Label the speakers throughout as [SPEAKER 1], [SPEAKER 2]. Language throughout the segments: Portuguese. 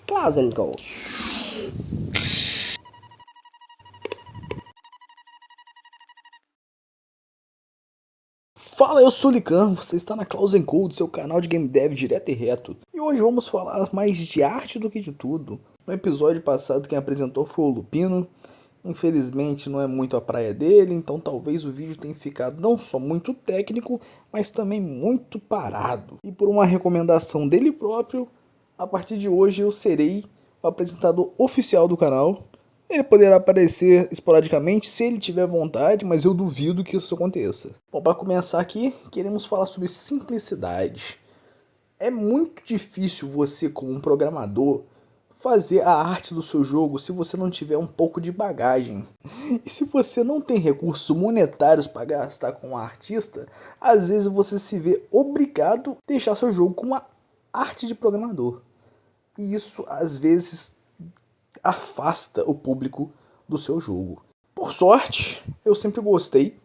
[SPEAKER 1] Clouds Goals. Fala, eu sou o Lican, você está na Clouds Code, seu canal de game dev direto e reto. E hoje vamos falar mais de arte do que de tudo. No episódio passado quem apresentou foi o Lupino. Infelizmente não é muito a praia dele, então talvez o vídeo tenha ficado não só muito técnico, mas também muito parado. E por uma recomendação dele próprio, a partir de hoje eu serei o apresentador oficial do canal. Ele poderá aparecer esporadicamente se ele tiver vontade, mas eu duvido que isso aconteça. Bom, para começar aqui, queremos falar sobre simplicidade. É muito difícil você, como um programador, fazer a arte do seu jogo se você não tiver um pouco de bagagem. E se você não tem recursos monetários para gastar com um artista, às vezes você se vê obrigado a deixar seu jogo com uma arte de programador. E isso, às vezes, afasta o público do seu jogo. Por sorte, eu sempre gostei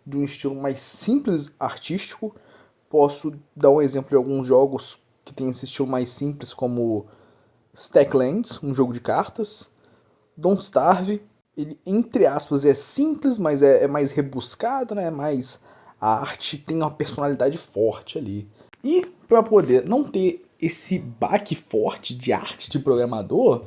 [SPEAKER 1] de um estilo mais simples artístico. Posso dar um exemplo de alguns jogos que tem esse estilo mais simples, como Stacklands, um jogo de cartas. Don't Starve, ele entre aspas é simples, mas é mais rebuscado, né? Mais a arte tem uma personalidade forte ali. E para poder não ter esse baque forte de arte de programador,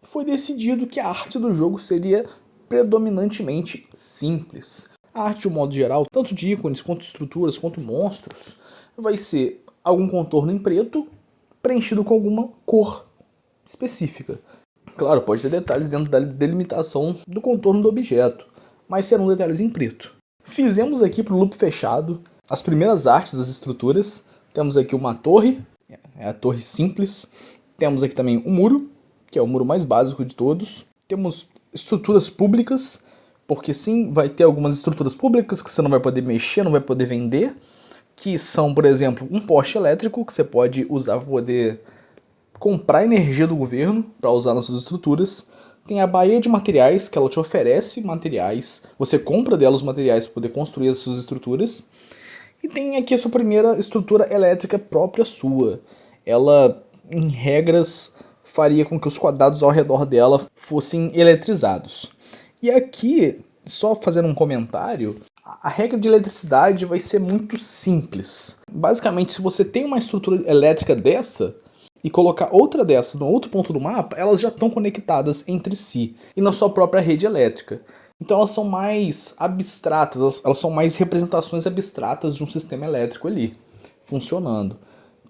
[SPEAKER 1] foi decidido que a arte do jogo seria predominantemente simples. A arte de um modo geral, tanto de ícones, quanto estruturas, quanto monstros, vai ser algum contorno em preto, preenchido com alguma cor específica. Claro, pode ter detalhes dentro da delimitação do contorno do objeto, mas serão detalhes em preto. Fizemos aqui para o loop fechado as primeiras artes das estruturas. Temos aqui uma torre, é a torre simples. Temos aqui também um muro, que é o muro mais básico de todos. Temos estruturas públicas, porque sim, vai ter algumas estruturas públicas que você não vai poder mexer, não vai poder vender, que são, por exemplo, um poste elétrico que você pode usar para poder comprar energia do governo para usar nas suas estruturas. Tem a baía de materiais, que ela te oferece materiais, você compra dela os materiais para poder construir as suas estruturas. E tem aqui a sua primeira estrutura elétrica própria sua. Ela, em regras, faria com que os quadrados ao redor dela fossem eletrizados. E aqui, só fazendo um comentário, a regra de eletricidade vai ser muito simples. Basicamente, se você tem uma estrutura elétrica dessa e colocar outra dessa no outro ponto do mapa, elas já estão conectadas entre si e na sua própria rede elétrica. Então elas são mais abstratas, elas são mais representações abstratas de um sistema elétrico ali, funcionando.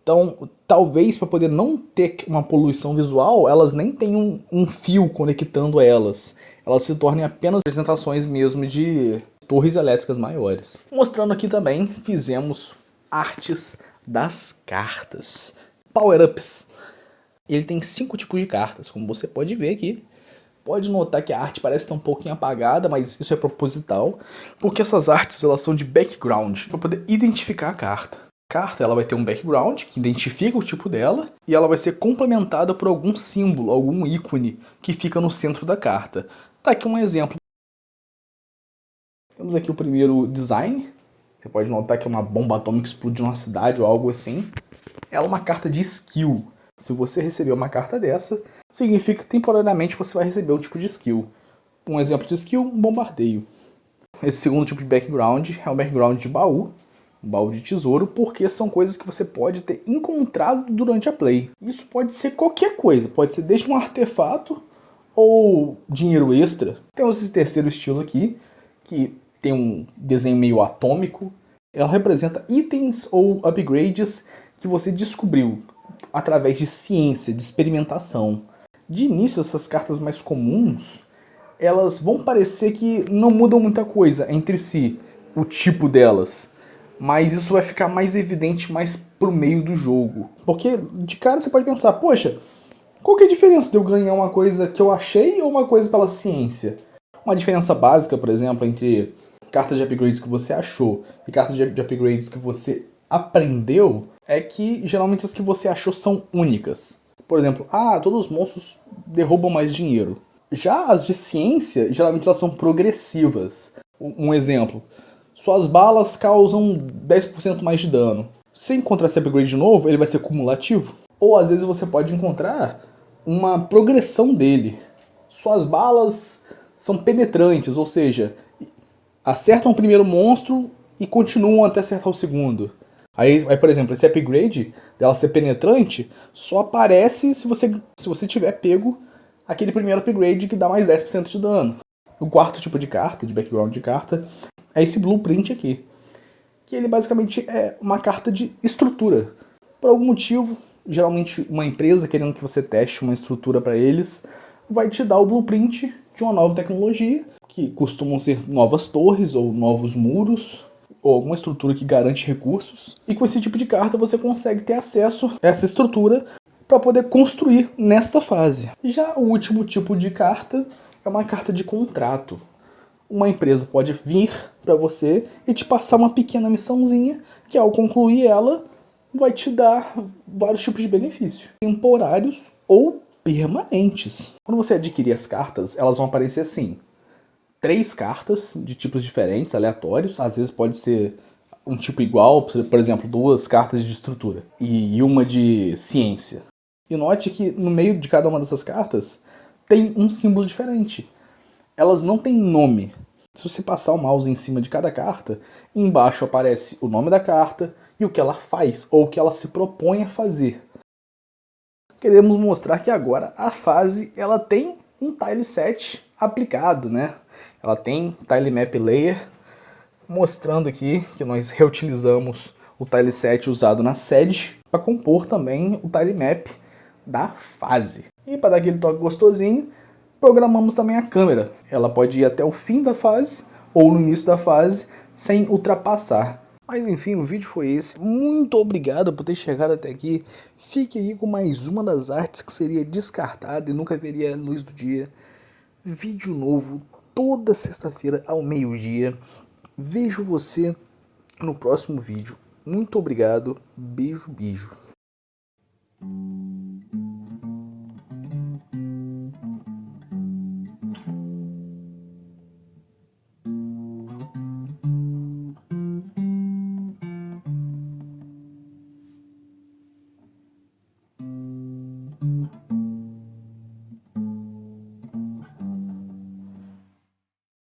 [SPEAKER 1] Então, talvez para poder não ter uma poluição visual, elas nem tenham um fio conectando elas. Elas se tornem apenas representações mesmo de torres elétricas maiores. Mostrando aqui também, fizemos artes das cartas. Power-ups. Ele tem 5 tipos de cartas, como você pode ver aqui. Pode notar que a arte parece estar um pouquinho apagada, mas isso é proposital, porque essas artes elas são de background, para poder identificar a carta. A carta ela vai ter um background que identifica o tipo dela e ela vai ser complementada por algum símbolo, algum ícone que fica no centro da carta. Tá aqui um exemplo. Temos aqui o primeiro design. Você pode notar que é uma bomba atômica explodindo na cidade ou algo assim. Ela é uma carta de skill. Se você receber uma carta dessa, significa que temporariamente você vai receber um tipo de skill. Um exemplo de skill, um bombardeio. Esse segundo tipo de background é um background de baú. Um baú de tesouro, porque são coisas que você pode ter encontrado durante a play. Isso pode ser qualquer coisa, pode ser desde um artefato ou dinheiro extra. Temos esse terceiro estilo aqui, que tem um desenho meio atômico. Ela representa itens ou upgrades que você descobriu através de ciência, de experimentação. De início, essas cartas mais comuns, elas vão parecer que não mudam muita coisa entre si, o tipo delas. Mas isso vai ficar mais evidente mais pro meio do jogo. Porque de cara você pode pensar, poxa, qual que é a diferença de eu ganhar uma coisa que eu achei ou uma coisa pela ciência? Uma diferença básica, por exemplo, entre cartas de upgrades que você achou e cartas de upgrades que você aprendeu, é que geralmente as que você achou são únicas. Por exemplo, todos os monstros derrubam mais dinheiro. Já as de ciência, geralmente elas são progressivas. Um exemplo, suas balas causam 10% mais de dano. Se encontrar esse upgrade de novo, ele vai ser cumulativo. Ou às vezes você pode encontrar uma progressão dele. Suas balas são penetrantes, ou seja, acertam o primeiro monstro e continuam até acertar o segundo. Aí, por exemplo, esse upgrade dela ser penetrante só aparece se você tiver pego aquele primeiro upgrade que dá mais 10% de dano. O quarto tipo de carta, de background de carta, é esse blueprint aqui. Que ele basicamente é uma carta de estrutura. Por algum motivo, geralmente uma empresa querendo que você teste uma estrutura para eles, vai te dar o blueprint de uma nova tecnologia, que costumam ser novas torres ou novos muros, ou alguma estrutura que garante recursos. E com esse tipo de carta você consegue ter acesso a essa estrutura para poder construir nesta fase. Já o último tipo de carta é uma carta de contrato. Uma empresa pode vir para você e te passar uma pequena missãozinha que, ao concluir ela, vai te dar vários tipos de benefícios, temporários ou permanentes. Quando você adquirir as cartas, elas vão aparecer assim: 3 cartas de tipos diferentes, aleatórios. Às vezes pode ser um tipo igual, por exemplo, 2 cartas de estrutura e uma de ciência. E note que no meio de cada uma dessas cartas tem um símbolo diferente. Elas não têm nome. Se você passar o mouse em cima de cada carta, embaixo aparece o nome da carta e o que ela faz ou o que ela se propõe a fazer. Queremos mostrar que agora a fase ela tem um tileset aplicado, né? Ela tem tilemap layer, mostrando aqui que nós reutilizamos o tileset usado na sede para compor também o tilemap da fase. E para dar aquele toque gostosinho, programamos também a câmera. Ela pode ir até o fim da fase ou no início da fase sem ultrapassar. Mas enfim, o vídeo foi esse. Muito obrigado por ter chegado até aqui. Fique aí com mais uma das artes que seria descartada e nunca veria a luz do dia. Vídeo novo toda sexta-feira ao meio-dia. Vejo você no próximo vídeo. Muito obrigado. Beijo, beijo.